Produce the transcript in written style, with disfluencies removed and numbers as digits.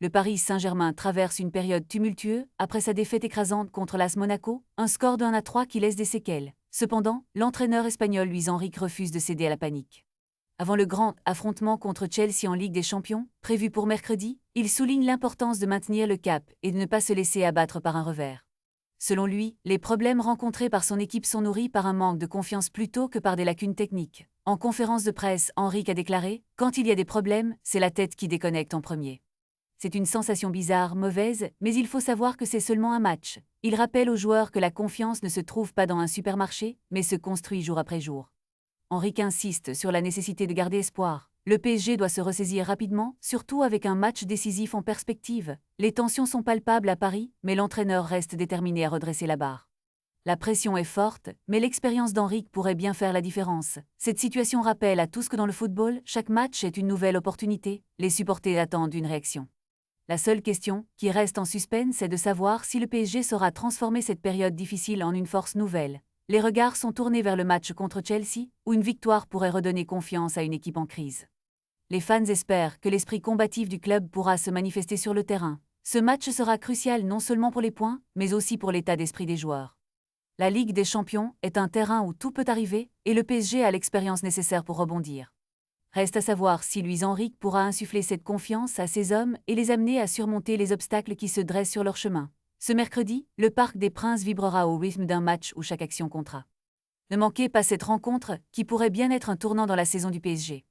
Le Paris Saint-Germain traverse une période tumultueuse après sa défaite écrasante contre l'AS Monaco, un score de 1-3 qui laisse des séquelles. Cependant, l'entraîneur espagnol Luis Enrique refuse de céder à la panique. Avant le grand affrontement contre Chelsea en Ligue des Champions, prévu pour mercredi, il souligne l'importance de maintenir le cap et de ne pas se laisser abattre par un revers. Selon lui, les problèmes rencontrés par son équipe sont nourris par un manque de confiance plutôt que par des lacunes techniques. En conférence de presse, Enrique a déclaré « Quand il y a des problèmes, c'est la tête qui déconnecte en premier ». C'est une sensation bizarre, mauvaise, mais il faut savoir que c'est seulement un match. Il rappelle aux joueurs que la confiance ne se trouve pas dans un supermarché, mais se construit jour après jour. Enrique insiste sur la nécessité de garder espoir. Le PSG doit se ressaisir rapidement, surtout avec un match décisif en perspective. Les tensions sont palpables à Paris, mais l'entraîneur reste déterminé à redresser la barre. La pression est forte, mais l'expérience d'Enrique pourrait bien faire la différence. Cette situation rappelle à tous que dans le football, chaque match est une nouvelle opportunité. Les supporters attendent une réaction. La seule question, qui reste en suspens, est de savoir si le PSG saura transformer cette période difficile en une force nouvelle. Les regards sont tournés vers le match contre Chelsea, où une victoire pourrait redonner confiance à une équipe en crise. Les fans espèrent que l'esprit combatif du club pourra se manifester sur le terrain. Ce match sera crucial non seulement pour les points, mais aussi pour l'état d'esprit des joueurs. La Ligue des Champions est un terrain où tout peut arriver, et le PSG a l'expérience nécessaire pour rebondir. Reste à savoir si Luis Enrique pourra insuffler cette confiance à ses hommes et les amener à surmonter les obstacles qui se dressent sur leur chemin. Ce mercredi, le Parc des Princes vibrera au rythme d'un match où chaque action comptera. Ne manquez pas cette rencontre, qui pourrait bien être un tournant dans la saison du PSG.